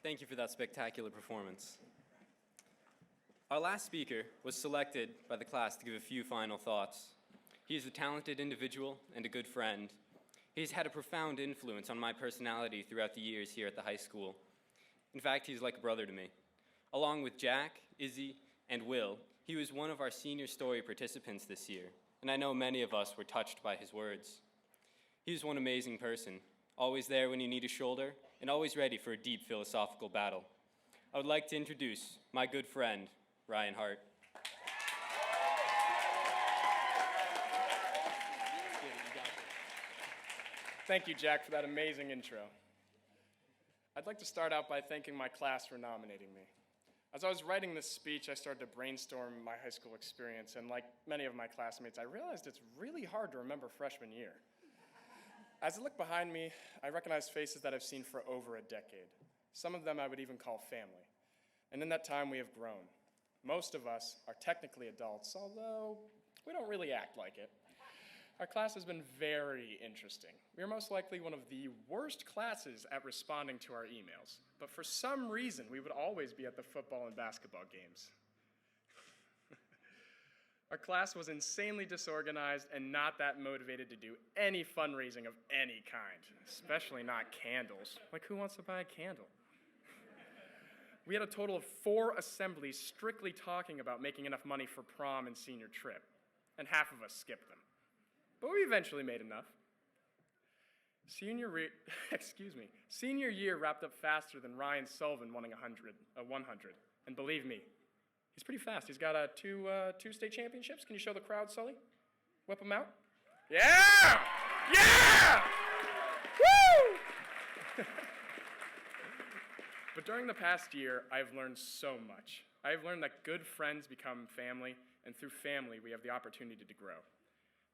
Thank you for that spectacular performance. Our last speaker was selected by the class to give a few final thoughts. He is a talented individual and a good friend. He's had a profound influence on my personality throughout the years here at the high school. In fact, he's like a brother to me. Along with Jack, Izzy, and Will, he was one of our senior story participants this year, and I know many of us were touched by his words. He was one amazing person, always there when you need a shoulder, and always ready for a deep philosophical battle. I would like to introduce my good friend, Ryan Hart. Thank you, Jack, for that amazing intro. I'd like to start out by thanking my class for nominating me. As I was writing this speech, I started to brainstorm my high school experience, and like many of my classmates, I realized it's really hard to remember freshman year. As I look behind me, I recognize faces that I've seen for over a decade. Some of them I would even call family. And in that time, we have grown. Most of us are technically adults, although we don't really act like it. Our class has been very interesting. We are most likely one of the worst classes at responding to our emails, but for some reason, we would always be at the football and basketball games. Our class was insanely disorganized and not that motivated to do any fundraising of any kind, especially not candles. Like, who wants to buy a candle? We had a total of 4 assemblies strictly talking about making enough money for prom and senior trip, and half of us skipped them. But we eventually made enough. Senior year wrapped up faster than Ryan Sullivan winning 100. And believe me, he's pretty fast. He's got two state championships. Can you show the crowd, Sully? Whip him out. Yeah! Yeah! Woo! But during the past year, I've learned so much. I've learned that good friends become family, and through family, we have the opportunity to grow.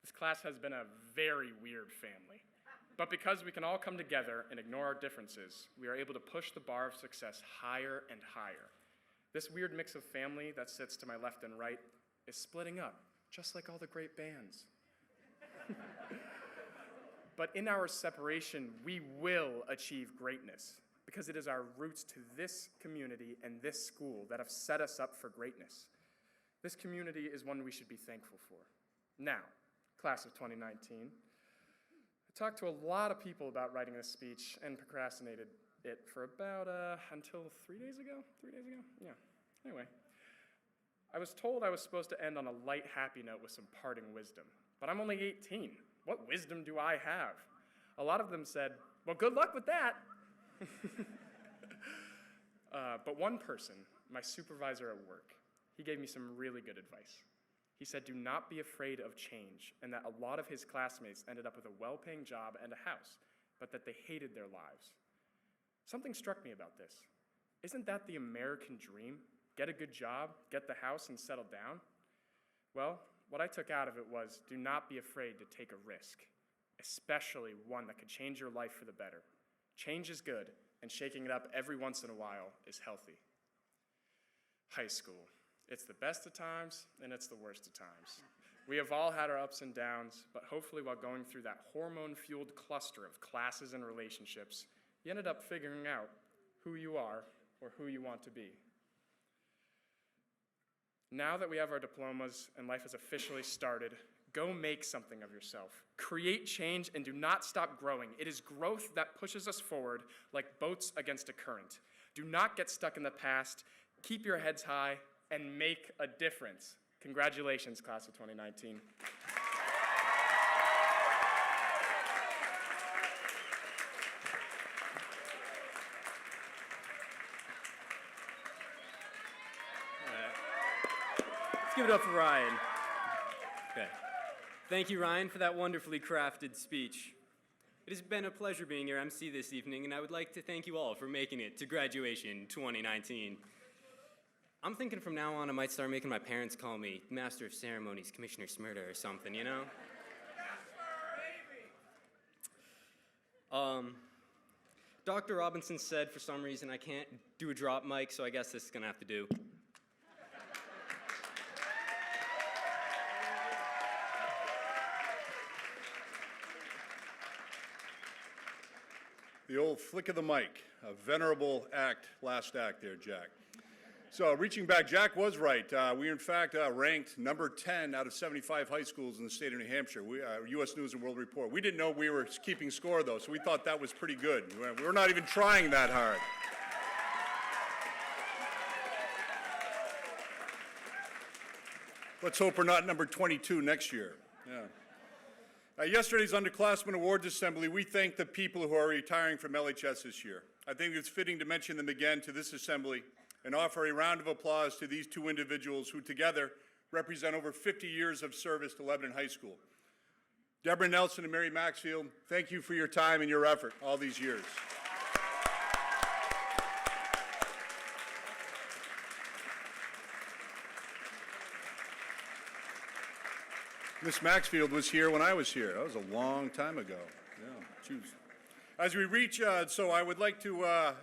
This class has been a very weird family. But because we can all come together and ignore our differences, we are able to push the bar of success higher and higher. This weird mix of family that sits to my left and right is splitting up, just like all the great bands. But in our separation, we will achieve greatness, because it is our roots to this community and this school that have set us up for greatness. This community is one we should be thankful for. Now, class of 2019, I talked to a lot of people about writing this speech and procrastinated it for about, until 3 days ago? 3 days ago? Yeah. Anyway, I was told I was supposed to end on a light, happy note with some parting wisdom, but I'm only 18. What wisdom do I have? A lot of them said, well, good luck with that. But one person, my supervisor at work, he gave me some really good advice. He said, do not be afraid of change, and that a lot of his classmates ended up with a well-paying job and a house, but that they hated their lives. Something struck me about this. Isn't that the American dream? Get a good job, get the house, and settle down? Well, what I took out of it was, do not be afraid to take a risk, especially one that could change your life for the better. Change is good, and shaking it up every once in a while is healthy. High school. It's the best of times, and it's the worst of times. We have all had our ups and downs, but hopefully while going through that hormone-fueled cluster of classes and relationships, you ended up figuring out who you are or who you want to be. Now that we have our diplomas and life has officially started, go make something of yourself. Create change and do not stop growing. It is growth that pushes us forward like boats against a current. Do not get stuck in the past. Keep your heads high and make a difference. Congratulations, class of 2019. Let's give it up for Ryan. Okay. Thank you, Ryan, for that wonderfully crafted speech. It has been a pleasure being your MC this evening, and I would like to thank you all for making it to graduation 2019. I'm thinking from now on I might start making my parents call me Master of Ceremonies, Commissioner Smyrda or something, you know? Dr. Robinson said for some reason I can't do a drop mic, so I guess this is gonna have to do. The old flick of the mic, a venerable act, last act there, Jack. So reaching back, Jack was right. We in fact ranked number 10 out of 75 high schools in the state of New Hampshire. U.S. News and World Report. We didn't know we were keeping score though, so we thought that was pretty good. We're not even trying that hard. Let's hope we're not number 22 next year. Yeah. At yesterday's Underclassmen Awards Assembly, we thanked the people who are retiring from LHS this year. I think it's fitting to mention them again to this assembly and offer a round of applause to these two individuals who together represent over 50 years of service to Lebanon High School. Deborah Nelson and Mary Maxfield, thank you for your time and your effort all these years. Miss Maxfield was here when I was here. That was a long time ago. Yeah, as we reach, so I would like to,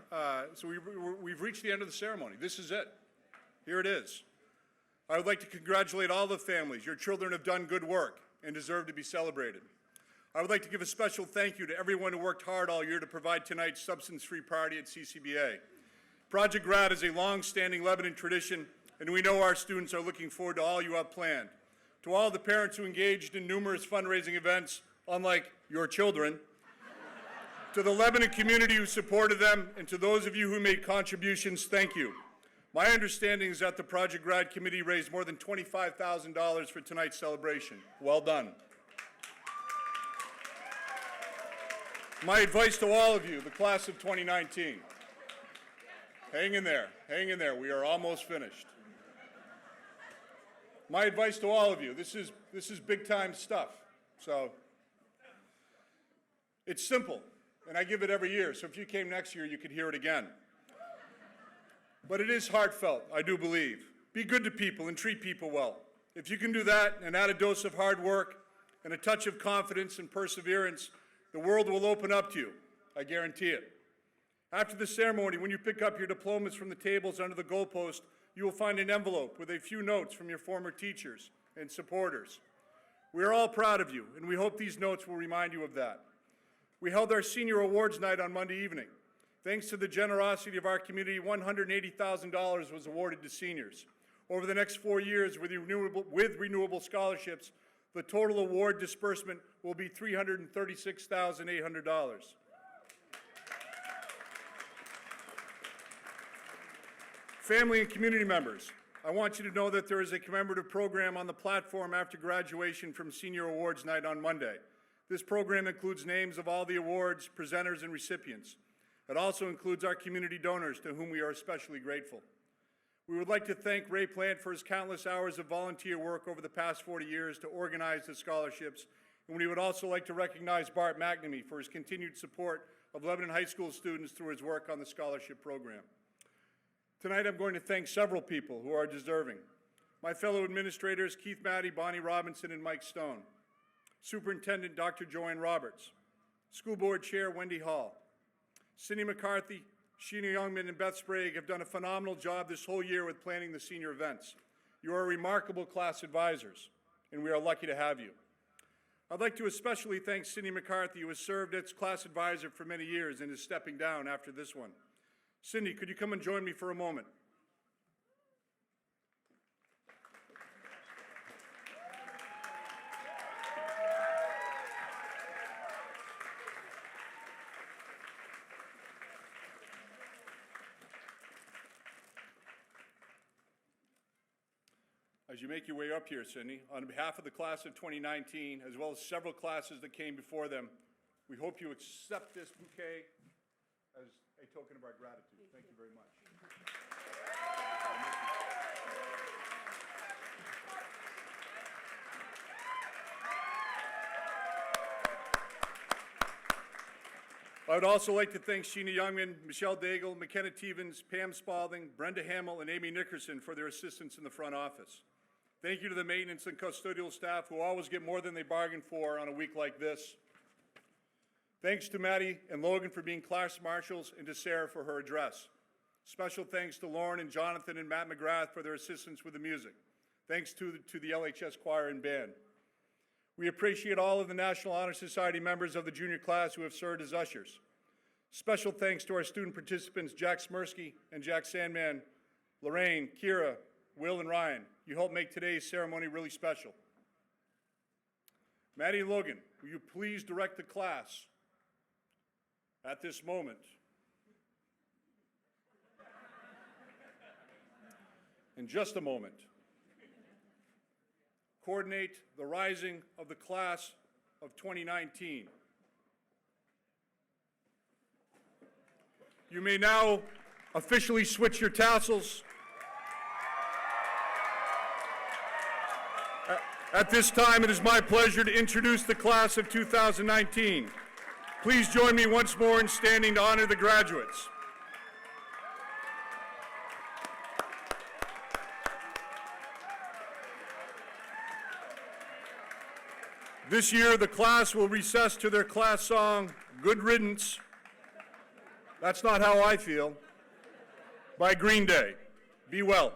we've reached the end of the ceremony. This is it. Here it is. I would like to congratulate all the families. Your children have done good work and deserve to be celebrated. I would like to give a special thank you to everyone who worked hard all year to provide tonight's substance-free party at CCBA. Project Grad is a long-standing Lebanon tradition, and we know our students are looking forward to all you have planned. To all the parents who engaged in numerous fundraising events, unlike your children, to the Lebanon community who supported them, and to those of you who made contributions, thank you. My understanding is that the Project Grad Committee raised more than $25,000 for tonight's celebration. Well done. My advice to all of you, the class of 2019, hang in there, hang in there. We are almost finished. My advice to all of you, this is big time stuff. So it's simple, and I give it every year. So if you came next year, you could hear it again. But it is heartfelt, I do believe. Be good to people and treat people well. If you can do that and add a dose of hard work and a touch of confidence and perseverance, the world will open up to you. I guarantee it. After the ceremony, when you pick up your diplomas from the tables under the goalpost, you will find an envelope with a few notes from your former teachers and supporters. We are all proud of you, and we hope these notes will remind you of that. We held our senior awards night on Monday evening. Thanks to the generosity of our community, $180,000 was awarded to seniors. Over the next 4 years, with renewable scholarships, the total award disbursement will be $336,800. Family and community members, I want you to know that there is a commemorative program on the platform after graduation from Senior Awards Night on Monday. This program includes names of all the awards, presenters, and recipients. It also includes our community donors, to whom we are especially grateful. We would like to thank Ray Plant for his countless hours of volunteer work over the past 40 years to organize the scholarships, and we would also like to recognize Bart McNamee for his continued support of Lebanon High School students through his work on the scholarship program. Tonight I'm going to thank several people who are deserving. My fellow administrators, Keith Matty, Bonnie Robinson, and Mike Stone. Superintendent Dr. Joanne Roberts. School Board Chair Wendy Hall. Cindy McCarthy, Sheena Youngman, and Beth Sprague have done a phenomenal job this whole year with planning the senior events. You are remarkable class advisors, and we are lucky to have you. I'd like to especially thank Cindy McCarthy, who has served as class advisor for many years and is stepping down after this one. Cindy, could you come and join me for a moment? As you make your way up here, Cindy, on behalf of the class of 2019, as well as several classes that came before them, we hope you accept this bouquet as a token of our gratitude. Thank you very much. I would also like to thank Sheena Youngman, Michelle Daigle, McKenna Tevens, Pam Spalding, Brenda Hamill, and Amy Nickerson for their assistance in the front office. Thank you to the maintenance and custodial staff who always get more than they bargained for on a week like this. Thanks to Maddie and Logan for being class marshals, and to Sarah for her address. Special thanks to Lauren and Jonathan and Matt McGrath for their assistance with the music. Thanks to the LHS choir and band. We appreciate all of the National Honor Society members of the junior class who have served as ushers. Special thanks to our student participants, Jack Smirsky and Jack Sandman, Lorraine, Kira, Will, and Ryan. You helped make today's ceremony really special. Maddie and Logan, will you please direct the class at this moment? In just a moment, coordinate the rising of the class of 2019. You may now officially switch your tassels. At this time, it is my pleasure to introduce the class of 2019. Please join me once more in standing to honor the graduates. This year, the class will recess to their class song, Good Riddance. That's not how I feel. By Green Day. Be well.